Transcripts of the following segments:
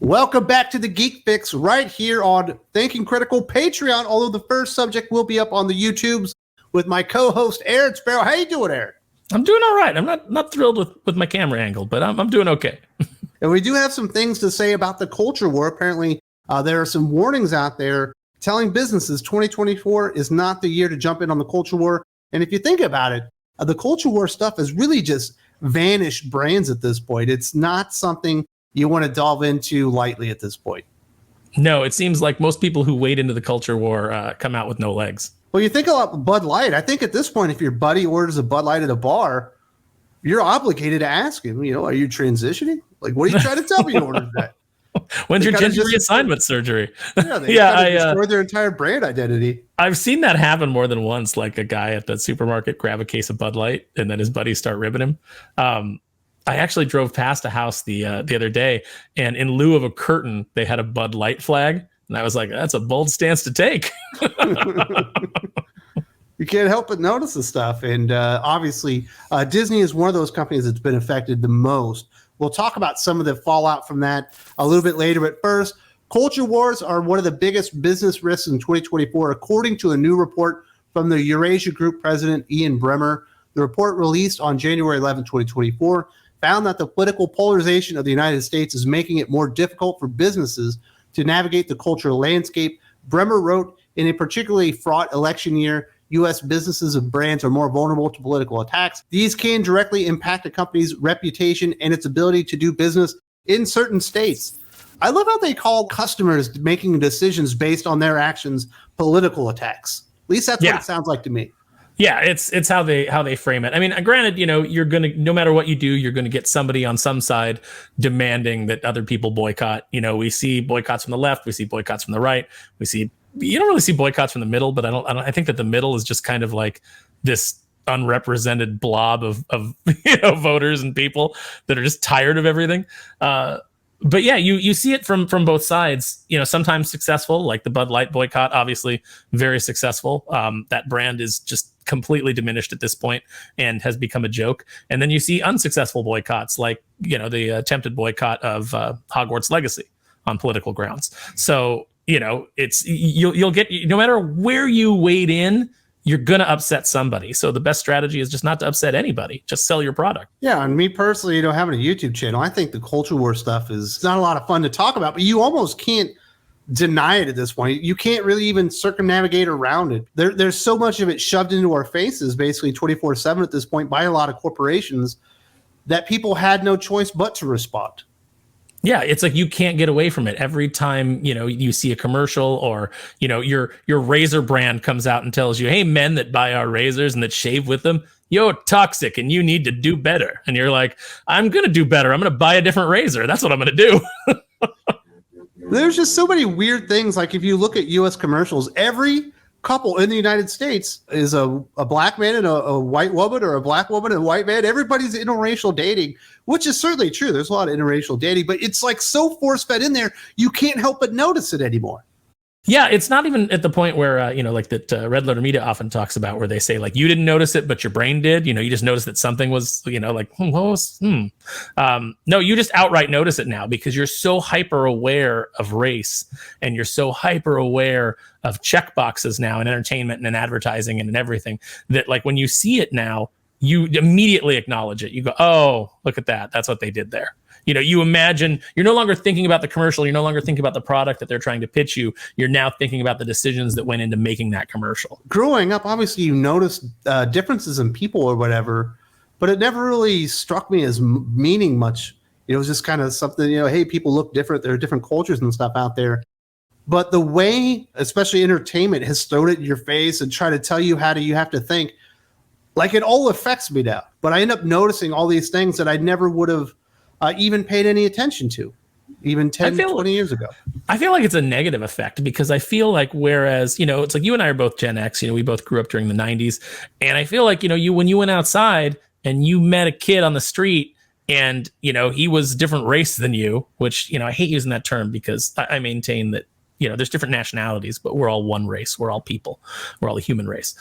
Welcome back to the Geek Fix right here on Thinking Critical Patreon, although the first subject will be up on the YouTubes with my co-host Aaron Sparrow. How you doing, Aaron? I'm doing all right. I'm not thrilled with my camera angle, but I'm doing okay. And we do have some things to say about the culture war. Apparently, there are some warnings out there telling businesses 2024 is not the year to jump in on the culture war. And if you think about it, the culture war stuff has really just vanished brands at this point. It's not something you want to delve into lightly at this point. No, it seems like most people who wade into the culture war come out with no legs. Well, you think about Bud Light. I think at this point, if your buddy orders a Bud Light at a bar, you're obligated to ask him, are you transitioning? Like, what are you trying to tell me you ordered that? When's your gender reassignment surgery? Yeah, they destroyed their entire brand identity. I've seen that happen more than once, like a guy at the supermarket grab a case of Bud Light and then his buddies start ribbing him. I actually drove past a house the other day, and in lieu of a curtain, they had a Bud Light flag. And I was like, that's a bold stance to take. You can't help but notice the stuff. And obviously, Disney is one of those companies that's been affected the most. We'll talk about some of the fallout from that a little bit later. But first, culture wars are one of the biggest business risks in 2024, according to a new report from the Eurasia Group president, Ian Bremmer. The report released on January 11, 2024, found that the political polarization of the United States is making it more difficult for businesses to navigate the cultural landscape. Bremmer wrote, in a particularly fraught election year, U.S. businesses and brands are more vulnerable to political attacks. These can directly impact a company's reputation and its ability to do business in certain states. I love how they call customers making decisions based on their actions political attacks. At least that's what it sounds like to me. Yeah, it's how they frame it. I mean, granted, you're gonna, no matter what you do, you're gonna get somebody on some side demanding that other people boycott. We see boycotts from the left, we see boycotts from the right, you don't really see boycotts from the middle, but I think that the middle is just kind of like this unrepresented blob of voters and people that are just tired of everything. But yeah, you see it from both sides, sometimes successful, like the Bud Light boycott, obviously very successful. That brand is just completely diminished at this point and has become a joke. And then you see unsuccessful boycotts, like, the attempted boycott of Hogwarts Legacy on political grounds. So, you'll get, no matter where you wade in, you're going to upset somebody. So the best strategy is just not to upset anybody. Just sell your product. Yeah. And me personally, having a YouTube channel, I think the culture war stuff is not a lot of fun to talk about, but you almost can't deny it at this point. You can't really even circumnavigate around it. There's so much of it shoved into our faces, basically 24/7 at this point by a lot of corporations, that people had no choice but to respond. Yeah, it's like you can't get away from it. Every time, you see a commercial or, your razor brand comes out and tells you, hey, men that buy our razors and that shave with them, you're toxic and you need to do better. And you're like, I'm going to do better. I'm going to buy a different razor. That's what I'm going to do. There's just so many weird things. Like if you look at U.S. commercials, every couple in the United States is a black man and a white woman, or a black woman and a white man. Everybody's interracial dating, which is certainly true. There's a lot of interracial dating, but it's like so force-fed in there, you can't help but notice it anymore. Yeah, it's not even at the point where, like that Red Letter Media often talks about, where they say, like, you didn't notice it, but your brain did. You just noticed that something was, like, no, you just outright notice it now because you're so hyper aware of race and you're so hyper aware of check boxes now in entertainment and in advertising and in everything that, like, when you see it now, you immediately acknowledge it. You go, oh, look at that. That's what they did there. You imagine, you're no longer thinking about the commercial. You're no longer thinking about the product that they're trying to pitch you. You're now thinking about the decisions that went into making that commercial. Growing up, obviously, you noticed differences in people or whatever, but it never really struck me as meaning much. It was just kind of something, hey, people look different. There are different cultures and stuff out there. But the way, especially entertainment, has thrown it in your face and try to tell you how you have to think, like, it all affects me now. But I end up noticing all these things that I never would have even paid any attention to, even 10, 20 years ago. I feel like it's a negative effect because I feel like, whereas, it's like you and I are both Gen X, we both grew up during the 90s. And I feel like, when you went outside and you met a kid on the street and, he was different race than you, which, I hate using that term because I maintain that, there's different nationalities, but we're all one race. We're all people. We're all a human race.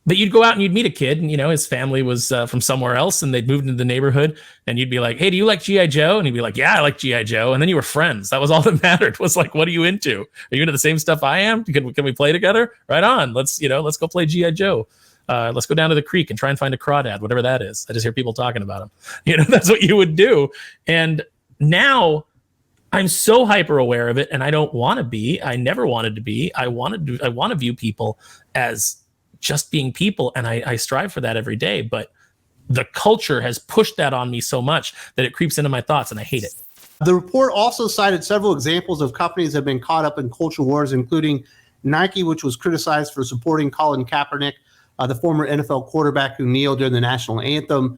But you'd go out and you'd meet a kid, and his family was from somewhere else, and they'd moved into the neighborhood, and you'd be like, "Hey, do you like GI Joe?" And he'd be like, "Yeah, I like GI Joe." And then you were friends. That was all that mattered. Was like, "What are you into? Are you into the same stuff I am? Can we play together? Right on. Let's go play GI Joe. Let's go down to the creek and try and find a crawdad, whatever that is." I just hear people talking about them. That's what you would do. And now I'm so hyper aware of it, and I don't want to be. I never wanted to be. I want to view people as just being people, and I strive for that every day. But the culture has pushed that on me so much that it creeps into my thoughts, and I hate it. The report also cited several examples of companies that have been caught up in culture wars, including Nike, which was criticized for supporting Colin Kaepernick, the former NFL quarterback who kneeled during the national anthem.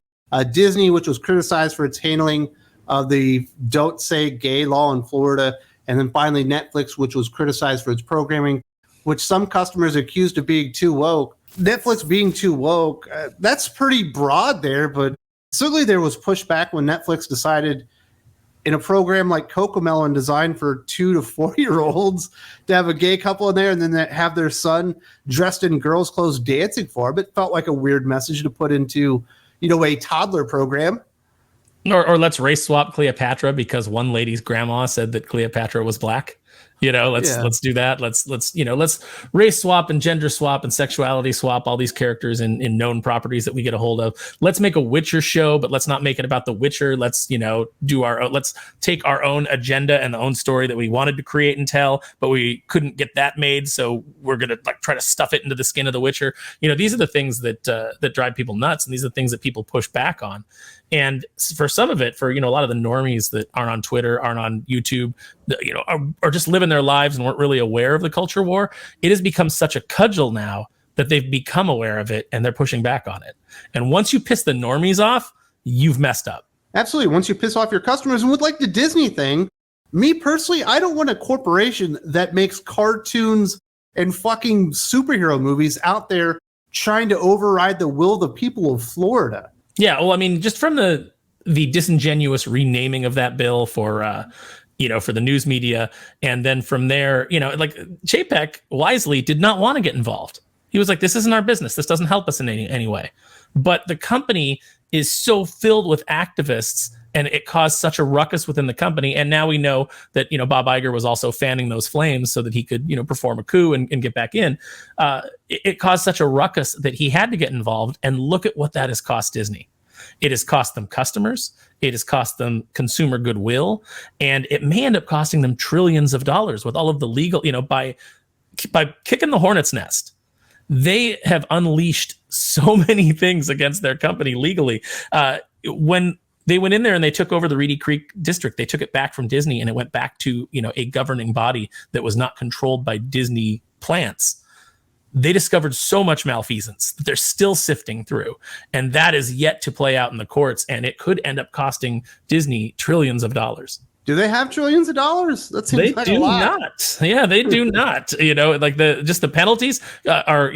Disney, which was criticized for its handling of the Don't Say Gay law in Florida. And then finally, Netflix, which was criticized for its programming, which some customers accused of being too woke. Netflix being too woke, that's pretty broad there, but certainly there was pushback when Netflix decided in a program like Cocomelon designed for 2 to 4-year-olds to have a gay couple in there and then have their son dressed in girls' clothes dancing for them. It felt like a weird message to put into, a toddler program. Or let's race swap Cleopatra because one lady's grandma said that Cleopatra was black. Let's do that. Let's race swap and gender swap and sexuality swap all these characters in known properties that we get a hold of. Let's make a Witcher show, but let's not make it about the Witcher. Let's, let's take our own agenda and the own story that we wanted to create and tell, but we couldn't get that made. So we're going to try to stuff it into the skin of the Witcher. These are the things that drive people nuts. And these are the things that people push back on. And for some of it, for, a lot of the normies that aren't on Twitter, aren't on YouTube, are just living their lives and weren't really aware of the culture war, it has become such a cudgel now that they've become aware of it and they're pushing back on it. And once you piss the normies off, you've messed up. Absolutely. Once you piss off your customers, and with like the Disney thing, me personally, I don't want a corporation that makes cartoons and fucking superhero movies out there trying to override the will of the people of Florida. Yeah, well, I mean, just from the disingenuous renaming of that bill for for the news media, and then from there, like Chapek wisely did not want to get involved. He was like, "This isn't our business. This doesn't help us in any way." But the company is so filled with activists, and it caused such a ruckus within the company. And now we know that Bob Iger was also fanning those flames so that he could perform a coup and get back in. It caused such a ruckus that he had to get involved. And look at what that has cost Disney. It has cost them customers. It has cost them consumer goodwill, and it may end up costing them trillions of dollars with all of the legal, by kicking the hornet's nest. They have unleashed so many things against their company legally. When they went in there and they took over the Reedy Creek district, they took it back from Disney, and it went back to a governing body that was not controlled by Disney plants. They discovered so much malfeasance that they're still sifting through. And that is yet to play out in the courts. And it could end up costing Disney trillions of dollars. Do they have trillions of dollars? That seems they like do a lot. not. Yeah, they do not. Like the penalties are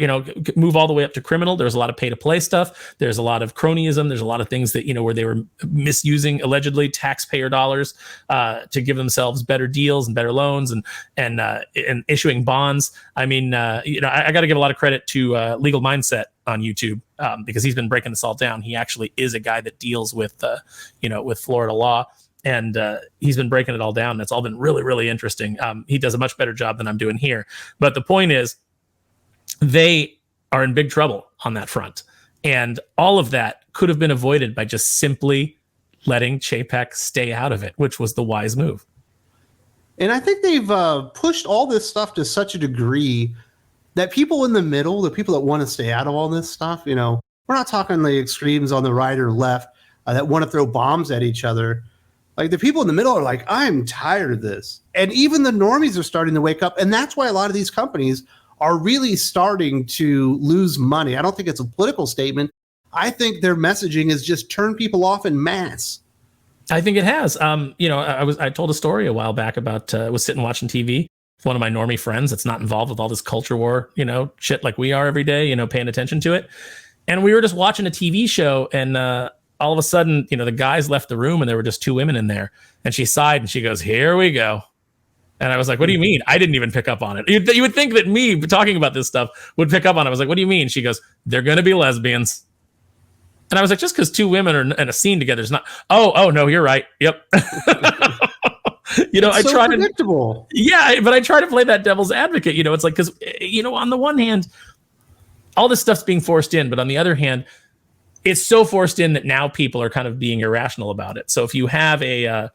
move all the way up to criminal. There's a lot of pay to play stuff. There's a lot of cronyism. There's a lot of things that where they were misusing allegedly taxpayer dollars to give themselves better deals and better loans and issuing bonds. I mean, I got to give a lot of credit to Legal Mindset on YouTube because he's been breaking this all down. He actually is a guy that deals with with Florida law. And he's been breaking it all down. It's all been really, really interesting. He does a much better job than I'm doing here. But the point is, they are in big trouble on that front. And all of that could have been avoided by just simply letting Chapek stay out of it, which was the wise move. And I think they've pushed all this stuff to such a degree that people in the middle, the people that want to stay out of all this stuff, we're not talking the extremes on the right or left that want to throw bombs at each other. Like the people in the middle are like, I'm tired of this. And even the normies are starting to wake up. And that's why a lot of these companies are really starting to lose money. I don't think it's a political statement. I think their messaging is just turn people off en masse. I think it has. I told a story a while back about I was sitting watching TV with one of my normie friends that's not involved with all this culture war, shit like we are every day, paying attention to it. And we were just watching a TV show, and all of a sudden, the guys left the room and there were just two women in there. And she sighed and she goes, "Here we go." And I was like, what do you mean? I didn't even pick up on it. You would think that me talking about this stuff would pick up on it. I was like, what do you mean? She goes, they're going to be lesbians. And I was like, just because two women are in a scene together is not. Oh, no, you're right. Yep. It's so predictable. But I try to play that devil's advocate. It's like, because, on the one hand, all this stuff's being forced in. But on the other hand, it's so forced in that now people are kind of being irrational about it. So if you have a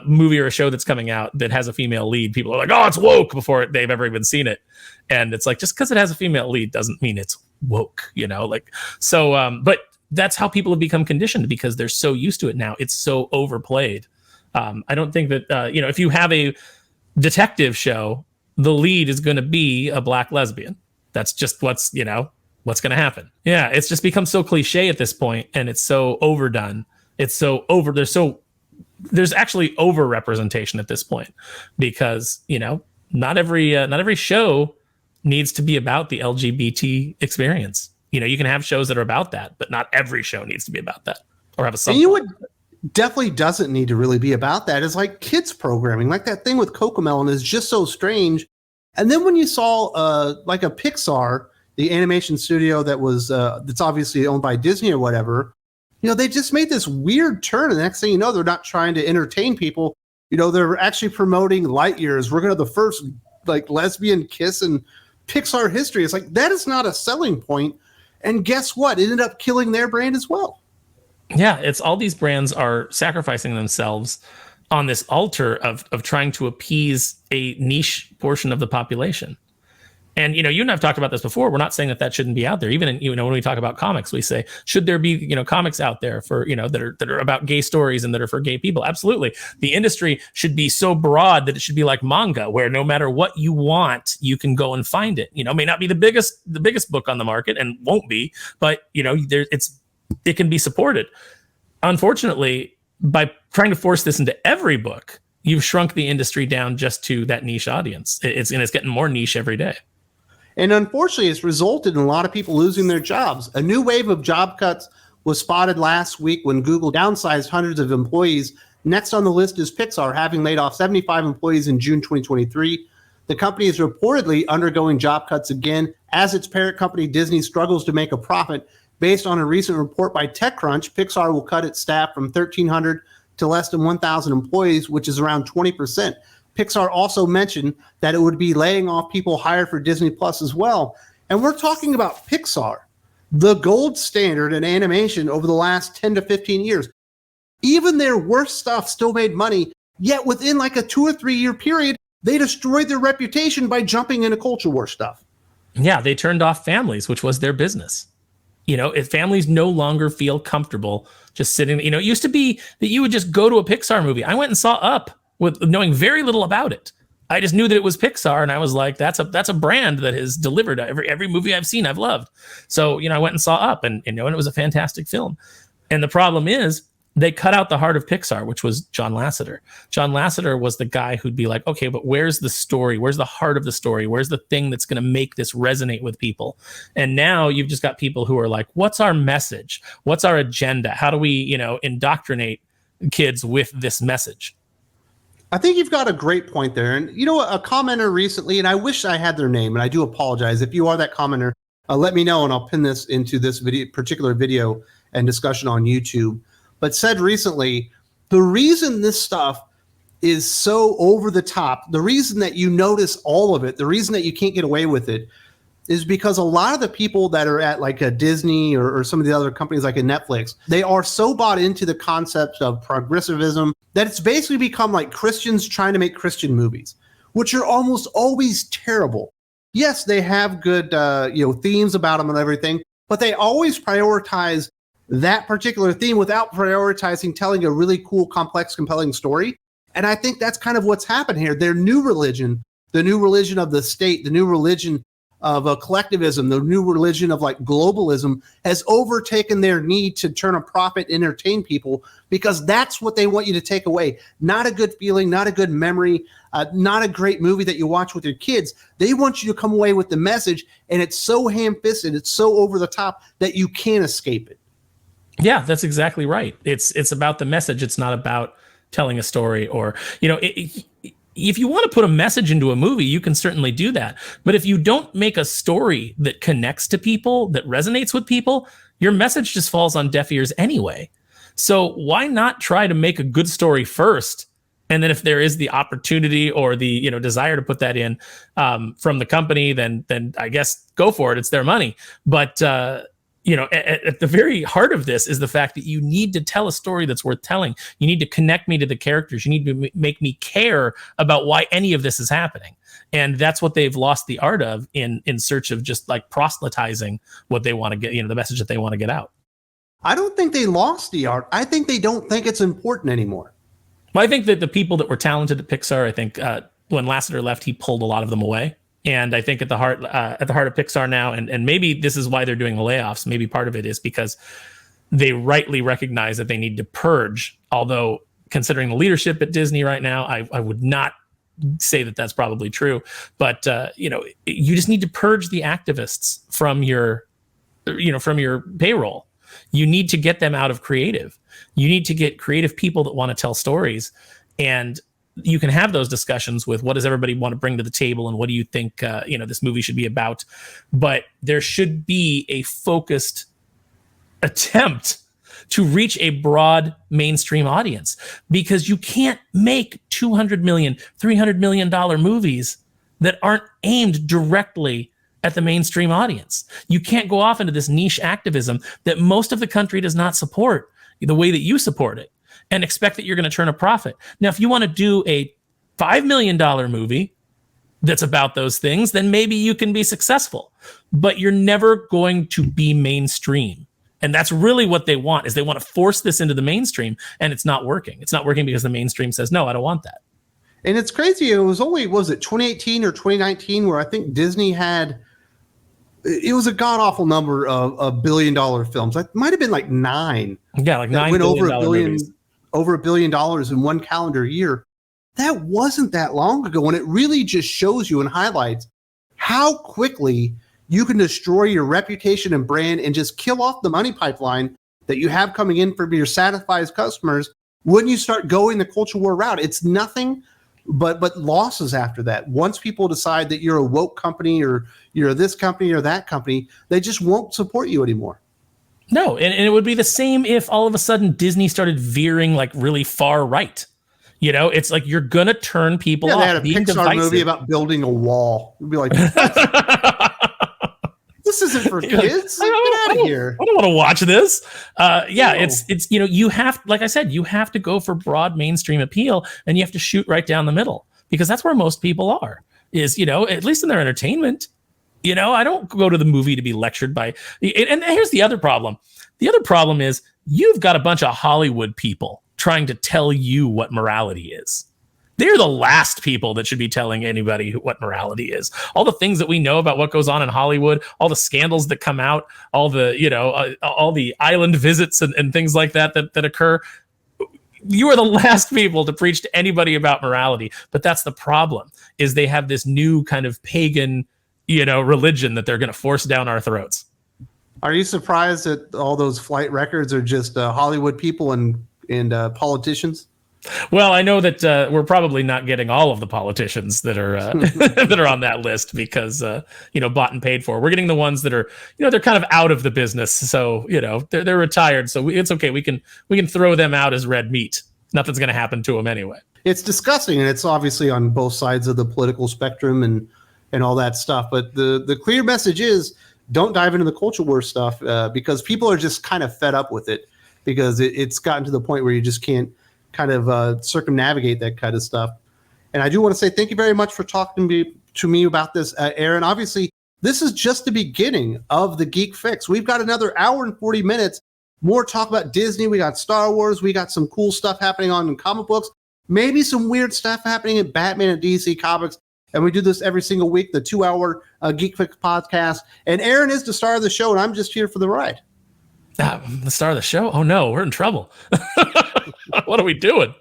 movie or a show that's coming out that has a female lead, people are like, oh, it's woke before they've ever even seen it. And it's like, just because it has a female lead doesn't mean it's woke, but that's how people have become conditioned because they're so used to it now. It's so overplayed. I don't think that, if you have a detective show, the lead is going to be a black lesbian. That's just what's going to happen. Yeah. It's just become so cliche at this point, and it's so overdone. It's so over. There's actually over representation at this point because, not every show needs to be about the LGBT experience. You can have shows that are about that, but not every show needs to be about that or have a subplot. And what definitely doesn't need to really be about that is like kids programming, like that thing with Cocomelon is just so strange. And then when you saw like a Pixar, the animation studio that was that's obviously owned by Disney or whatever, they just made this weird turn. And the next thing you know, they're not trying to entertain people. They're actually promoting Light Years. We're going to have the first like lesbian kiss in Pixar history. It's like, that is not a selling point. And guess what? It ended up killing their brand as well. Yeah, it's all these brands are sacrificing themselves on this altar of trying to appease a niche portion of the population. And, you and I've talked about this before. We're not saying that shouldn't be out there. Even when we talk about comics, we say, should there be, comics out there for, that are about gay stories and that are for gay people? Absolutely. The industry should be so broad that it should be like manga, where no matter what you want, you can go and find it. May not be the biggest book on the market and won't be, but, it can be supported. Unfortunately, by trying to force this into every book, you've shrunk the industry down just to that niche audience. It's getting more niche every day. And unfortunately, it's resulted in a lot of people losing their jobs. A new wave of job cuts was spotted last week when Google downsized hundreds of employees. Next on the list is Pixar, having laid off 75 employees in June 2023. The company is reportedly undergoing job cuts again as its parent company Disney struggles to make a profit. Based on a recent report by TechCrunch, Pixar will cut its staff from 1,300 to less than 1,000 employees, which is around 20%. Pixar also mentioned that it would be laying off people hired for Disney Plus as well. And we're talking about Pixar, the gold standard in animation over the last 10 to 15 years. Even their worst stuff still made money, yet within like a 2 or 3 year period, they destroyed their reputation by jumping into culture war stuff. Yeah, they turned off families, which was their business. If families no longer feel comfortable just sitting, it used to be that you would just go to a Pixar movie. I went and saw Up with knowing very little about it. I just knew that it was Pixar, and I was like, that's a brand that has delivered every movie I've seen, I've loved. So, I went and saw Up, and it was a fantastic film. And the problem is they cut out the heart of Pixar, which was John Lasseter. John Lasseter was the guy who'd be like, okay, but where's the story? Where's the heart of the story? Where's the thing that's going to make this resonate with people? And now you've just got people who are like, what's our message? What's our agenda? How do we, indoctrinate kids with this message? I think you've got a great point there. And, a commenter recently, and I wish I had their name, and I do apologize. If you are that commenter, let me know, and I'll pin this into this particular video and discussion on YouTube. But said recently, the reason this stuff is so over the top, the reason that you notice all of it, the reason that you can't get away with it, is because a lot of the people that are at like a Disney or some of the other companies like a Netflix, they are so bought into the concept of progressivism that it's basically become like Christians trying to make Christian movies, which are almost always terrible. Yes, they have good themes about them and everything, but they always prioritize that particular theme without prioritizing telling a really cool, complex, compelling story. And I think that's kind of what's happened here. Their new religion, the new religion of the state, the new religion of collectivism, the new religion of like globalism has overtaken their need to turn a profit, entertain people, because that's what they want you to take away. Not a good feeling, not a good memory, not a great movie that you watch with your kids. They want you to come away with the message, and it's so ham-fisted, it's so over the top that you can't escape it. Yeah, that's exactly right. It's about the message. It's not about telling a story or, if you want to put a message into a movie, you can certainly do that. But if you don't make a story that connects to people, that resonates with people, your message just falls on deaf ears anyway. So why not try to make a good story first? And then if there is the opportunity or the, you know, desire to put that in from the company, then I guess go for it. It's their money. But you know, at the very heart of this is the fact that you need to tell a story that's worth telling. You need to connect me to the characters. You need to make me care about why any of this is happening. And that's what they've lost the art of in search of just like proselytizing what they want to get, you know, the message that they want to get out. I don't think they lost the art. I think they don't think it's important anymore. Well, I think that the people that were talented at Pixar, I think when Lasseter left, he pulled a lot of them away. And I think at the heart of Pixar now, and maybe this is why they're doing the layoffs. Maybe part of it is because they rightly recognize that they need to purge. Although considering the leadership at Disney right now, I would not say that that's probably true. But you know, you just need to purge the activists from your payroll. You need to get them out of creative. You need to get creative people that want to tell stories, and you can have those discussions with what does everybody want to bring to the table and what do you think this movie should be about. But there should be a focused attempt to reach a broad mainstream audience, because you can't make $200 million, $300 million movies that aren't aimed directly at the mainstream audience. You can't go off into this niche activism that most of the country does not support the way that you support it, and expect that you're going to turn a profit. Now, if you want to do a $5 million movie that's about those things, then maybe you can be successful, but you're never going to be mainstream. And that's really what they want, is they want to force this into the mainstream, and it's not working. It's not working because the mainstream says, no, I don't want that. And it's crazy. It was only, was it 2018 or 2019 where I think Disney had, it was a god-awful number of billion-dollar films. It might have been like 9. Yeah, like 9 went billion dollar movies. Over $1 billion in one calendar year. That wasn't that long ago, and it really just shows you and highlights how quickly you can destroy your reputation and brand and just kill off the money pipeline that you have coming in from your satisfied customers when you start going the culture war route. It's nothing but losses after that. Once people decide that you're a woke company or you're this company or that company, they just won't support you anymore. No, and it would be the same if all of a sudden Disney started veering like really far right. You know, it's like you're going to turn people off. They had a Pixar movie about building a wall. It'd be like, this isn't for kids. Get out of here. I don't want to watch this. No. It's you have, like I said, you have to go for broad mainstream appeal, and you have to shoot right down the middle, because that's where most people are, is, at least in their entertainment. I don't go to the movie to be lectured by. And here's the other problem. The other problem is you've got a bunch of Hollywood people trying to tell you what morality is. They're the last people that should be telling anybody what morality is. All the things that we know about what goes on in Hollywood, all the scandals that come out, all the, all the island visits and things like that occur. You are the last people to preach to anybody about morality. But that's the problem, is they have this new kind of pagan, religion that they're going to force down our throats. Are you surprised that all those flight records are just Hollywood people and politicians? Well, I know that we're probably not getting all of the politicians that are that are on that list because bought and paid for. We're getting the ones that are they're kind of out of the business, so they're retired. So it's okay. We can throw them out as red meat. Nothing's going to happen to them anyway. It's disgusting, and it's obviously on both sides of the political spectrum and all that stuff. But the clear message is, don't dive into the culture war stuff because people are just kind of fed up with it, because it's gotten to the point where you just can't kind of circumnavigate that kind of stuff. And I do want to say thank you very much for talking to me about this, Aaron. Obviously, this is just the beginning of the Geek Fix. We've got another hour and 40 minutes more talk about Disney. We got Star Wars. We got some cool stuff happening on comic books, maybe some weird stuff happening in Batman and DC Comics. And we do this every single week, the 2-hour Geek Fix podcast. And Aaron is the star of the show, and I'm just here for the ride. The star of the show? Oh, no, we're in trouble. What are we doing?